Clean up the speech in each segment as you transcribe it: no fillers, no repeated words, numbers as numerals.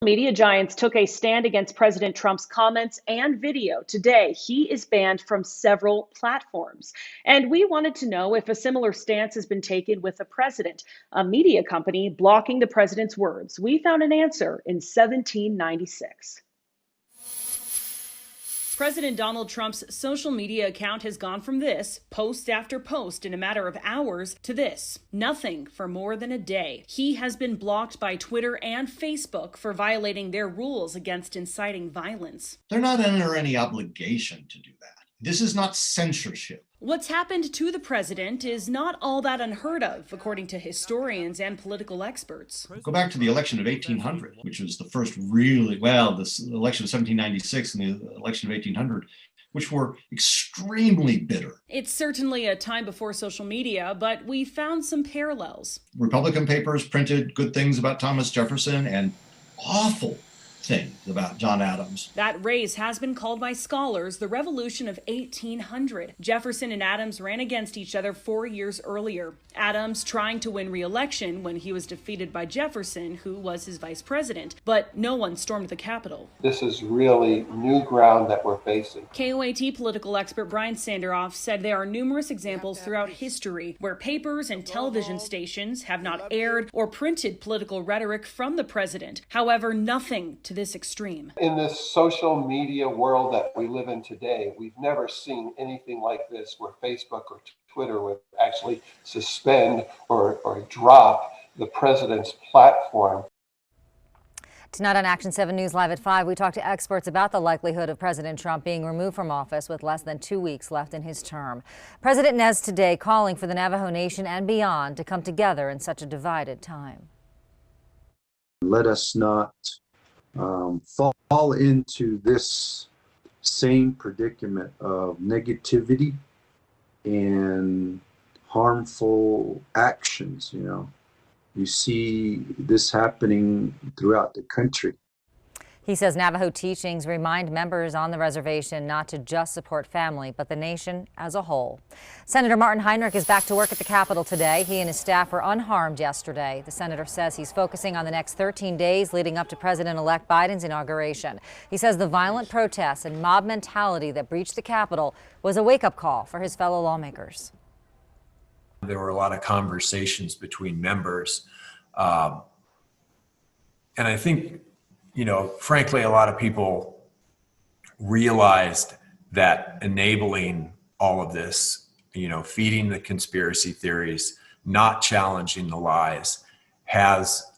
Media giants took a stand against President Trump's comments and video. Today, he is banned from several platforms. And we wanted to know if a similar stance has been taken with the president, a media company blocking the president's words. We found an answer in 1796. President Donald Trump's social media account has gone from this, post after post in a matter of hours, to this, nothing for more than a day. He has been blocked by Twitter and Facebook for violating their rules against inciting violence. They're not under any obligation to do that. This is not censorship. What's happened to the president is not all that unheard of, according to historians and political experts. Go back to the election of 1800, which was the first this election of 1796 and the election of 1800, which were extremely bitter. It's certainly a time before social media, but we found some parallels. Republican papers printed good things about Thomas Jefferson and awful things about John Adams. That race has been called by scholars the Revolution of 1800. Jefferson and Adams ran against each other 4 years earlier. Adams trying to win re-election when he was defeated by Jefferson, who was his vice president. But no one stormed the Capitol. This is really new ground that we're facing. KOAT political expert Brian Sanderoff said there are numerous examples throughout history where papers and television stations have not aired or printed political rhetoric from the president. However, nothing to this extreme. In this social media world that we live in today, we've never seen anything like this where Facebook or Twitter would actually suspend or drop the president's platform. Tonight on Action 7 News Live at 5, we talk to experts about the likelihood of President Trump being removed from office with less than 2 weeks left in his term. President Nez today calling for the Navajo Nation and beyond to come together in such a divided time. Let us not fall into this same predicament of negativity and harmful actions. You see this happening throughout the country. He says Navajo teachings remind members on the reservation not to just support family, but the nation as a whole. Senator Martin Heinrich is back to work at the Capitol today. He and his staff were unharmed yesterday. The senator says he's focusing on the next 13 days leading up to President-elect Biden's inauguration. He says the violent protests and mob mentality that breached the Capitol was a wake-up call for his fellow lawmakers. There were a lot of conversations between members. And I think, frankly, a lot of people realized that enabling all of this, feeding the conspiracy theories, not challenging the lies, has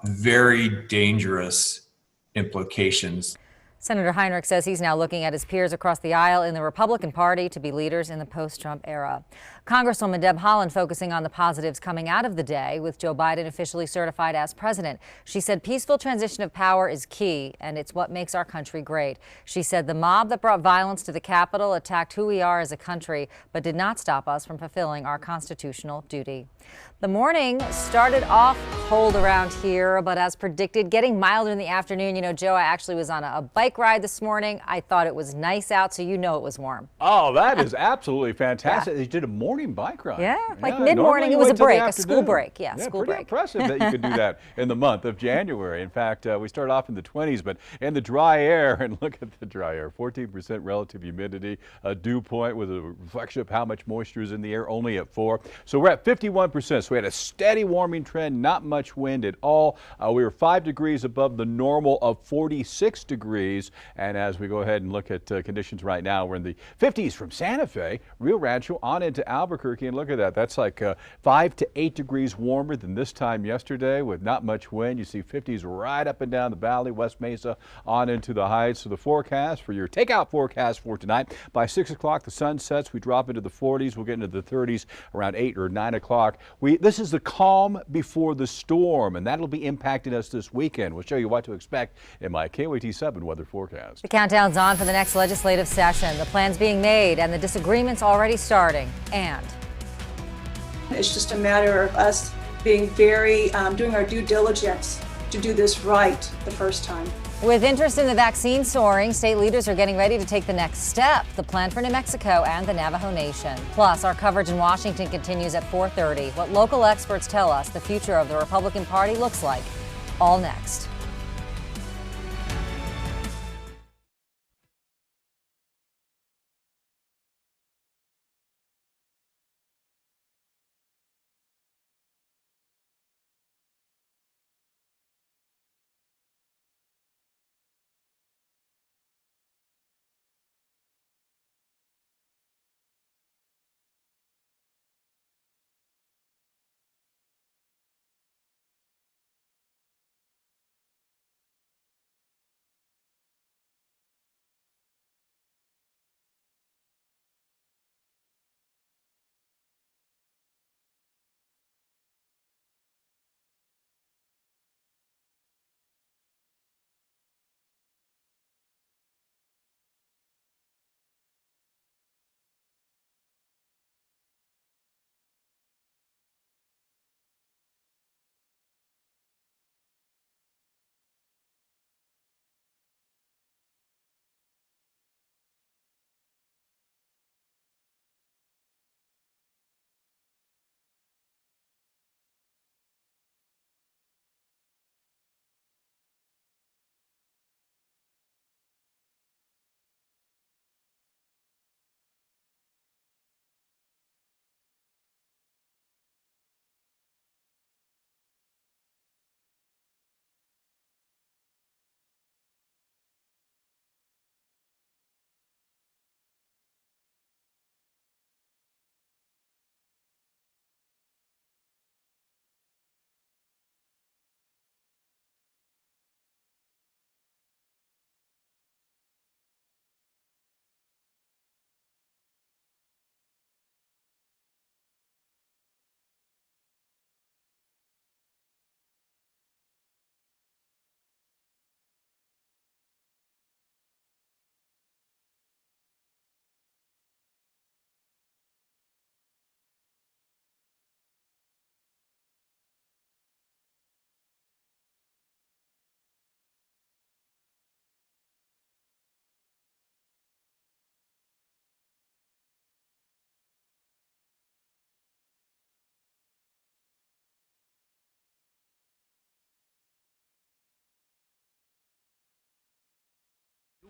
very dangerous implications. Senator Heinrich says he's now looking at his peers across the aisle in the Republican Party to be leaders in the post-Trump era. Congresswoman Deb Haaland focusing on the positives coming out of the day with Joe Biden officially certified as president. She said peaceful transition of power is key, and it's what makes our country great. She said the mob that brought violence to the Capitol attacked who we are as a country, but did not stop us from fulfilling our constitutional duty. The morning started off cold around here, but as predicted, getting milder in the afternoon. Joe, I actually was on a bike ride this morning. I thought it was nice out, so it was warm. Oh, that is absolutely fantastic. You did a morning bike ride. Yeah, mid-morning. It was a break, a school break. Yeah, school pretty break. Impressive that you could do that in the month of January. In fact, we started off in the 20s, but in the dry air, and look at the dry air, 14% relative humidity, a dew point with a reflection of how much moisture is in the air, only at 4. So we're at 51%. So we had a steady warming trend, not much wind at all. We were 5 degrees above the normal of 46 degrees. And as we go ahead and look at conditions right now, we're in the 50s from Santa Fe, Rio Rancho on into Albuquerque. And look at that. That's like 5 to 8 degrees warmer than this time yesterday with not much wind. You see 50s right up and down the valley, West Mesa on into the heights. So the forecast for your takeout forecast for tonight, by 6 o'clock, the sun sets. We drop into the 40s. We'll get into the 30s around 8 or 9 o'clock. This is the calm before the storm, and that'll be impacting us this weekend. We'll show you what to expect in my KOAT 7 weather forecast. The countdown's on for the next legislative session. The plans being made and the disagreements already starting. And it's just a matter of us being very, doing our due diligence to do this right the first time. with interest in the vaccine soaring, state leaders are getting ready to take the next step, the plan for New Mexico and the Navajo Nation. Plus, our coverage in Washington continues at 4:30. What local experts tell us the future of the Republican Party looks like. All next.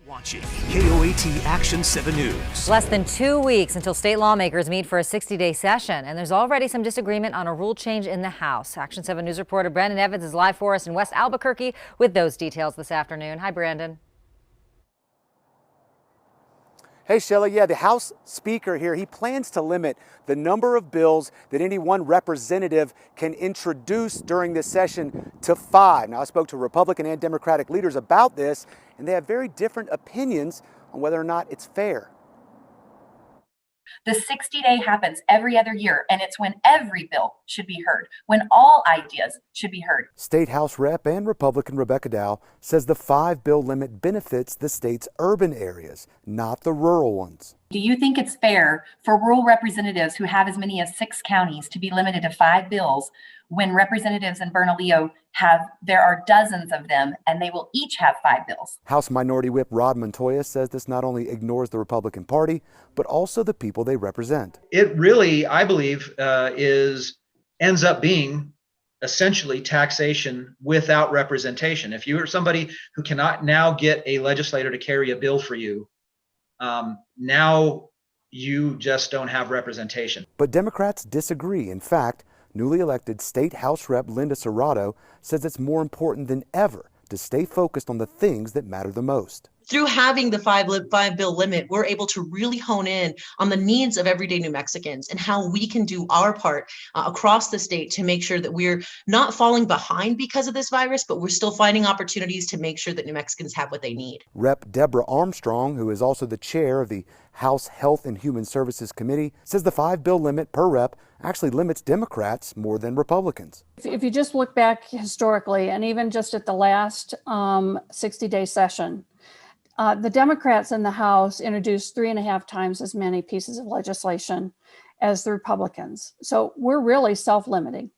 Watching KOAT Action 7 News. Less than 2 weeks until state lawmakers meet for a 60-day session, and there's already some disagreement on a rule change in the House. Action 7 News reporter Brandon Evans is live for us in West Albuquerque with those details this afternoon. Hi, Brandon. Hey, Shelley. Yeah, the House Speaker here, he plans to limit the number of bills that any one representative can introduce during this session to 5. Now, I spoke to Republican and Democratic leaders about this, and they have very different opinions on whether or not it's fair. The 60-day happens every other year, and it's when every bill should be heard, when all ideas should be heard. State House Rep and Republican Rebecca Dow says the 5-bill limit benefits the state's urban areas, not the rural ones. Do you think it's fair for rural representatives who have as many as 6 counties to be limited to 5 bills when representatives in Bernalillo there are dozens of them and they will each have 5 bills? House Minority Whip Rod Montoya says this not only ignores the Republican Party, but also the people they represent. It really, I believe, ends up being essentially taxation without representation. If you are somebody who cannot now get a legislator to carry a bill for you, now you just don't have representation. But Democrats disagree. In fact, newly elected State House Rep Linda Serrato says it's more important than ever to stay focused on the things that matter the most. Through having the 5-bill limit, we're able to really hone in on the needs of everyday New Mexicans and how we can do our part across the state to make sure that we're not falling behind because of this virus, but we're still finding opportunities to make sure that New Mexicans have what they need. Rep Deborah Armstrong, who is also the chair of the House Health and Human Services Committee, says the 5-bill limit per rep actually limits Democrats more than Republicans. If you just look back historically, and even just at the last 60-day session, the Democrats in the House introduced 3.5 times as many pieces of legislation as the Republicans. So we're really self-limiting.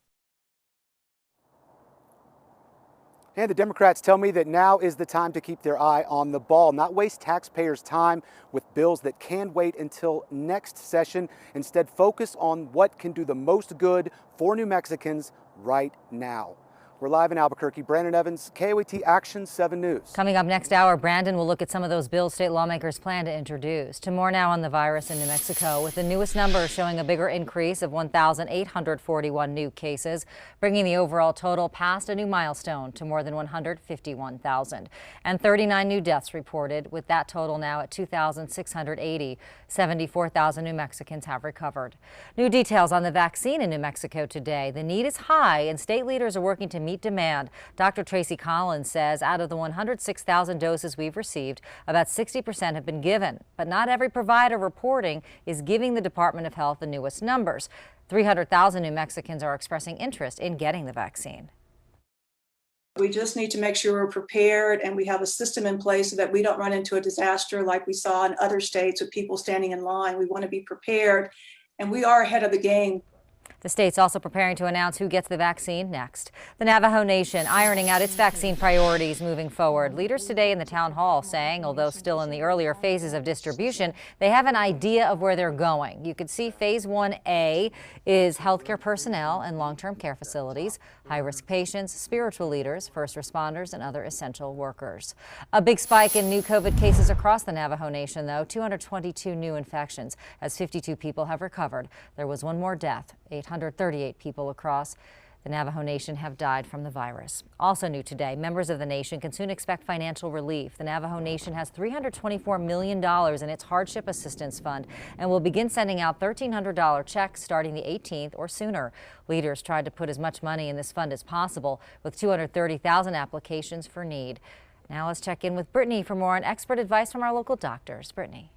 And the Democrats tell me that now is the time to keep their eye on the ball, not waste taxpayers' time with bills that can wait until next session. Instead, focus on what can do the most good for New Mexicans right now. We're live in Albuquerque. Brandon Evans, KOAT Action 7 News. Coming up next hour, Brandon will look at some of those bills state lawmakers plan to introduce. To more now on the virus in New Mexico, with the newest numbers showing a bigger increase of 1,841 new cases, bringing the overall total past a new milestone to more than 151,000. And 39 new deaths reported, with that total now at 2,680. 74,000 New Mexicans have recovered. New details on the vaccine in New Mexico today. The need is high, and state leaders are working to meet demand. Dr. Tracy Collins says out of the 106,000 doses we've received, about 60% have been given. But not every provider reporting is giving the Department of Health the newest numbers. 300,000 New Mexicans are expressing interest in getting the vaccine. We just need to make sure we're prepared and we have a system in place so that we don't run into a disaster like we saw in other states with people standing in line. We want to be prepared, and we are ahead of the game. The state's also preparing to announce who gets the vaccine next. The Navajo Nation ironing out its vaccine priorities moving forward. Leaders today in the town hall saying, although still in the earlier phases of distribution, they have an idea of where they're going. You could see phase 1A is healthcare personnel and long-term care facilities, high-risk patients, spiritual leaders, first responders, and other essential workers. A big spike in new COVID cases across the Navajo Nation, though. 222 new infections as 52 people have recovered. There was one more death. 838 people across the Navajo Nation have died from the virus. Also new today, members of the nation can soon expect financial relief. The Navajo Nation has $324 million in its hardship assistance fund and will begin sending out $1,300 checks starting the 18th or sooner. Leaders tried to put as much money in this fund as possible, with 230,000 applications for need. Now let's check in with Brittany for more on expert advice from our local doctors. Brittany.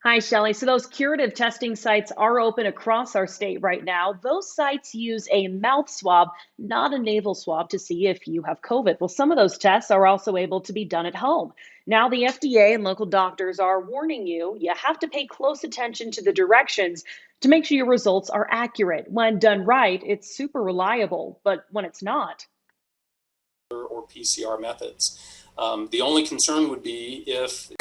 Hi, Shelley. So those curative testing sites are open across our state right now. Those sites use a mouth swab, not a nasal swab, to see if you have COVID. Well, some of those tests are also able to be done at home. Now, the FDA and local doctors are warning you have to pay close attention to the directions to make sure your results are accurate. When done right, it's super reliable, but when it's not. Or PCR methods. The only concern would be if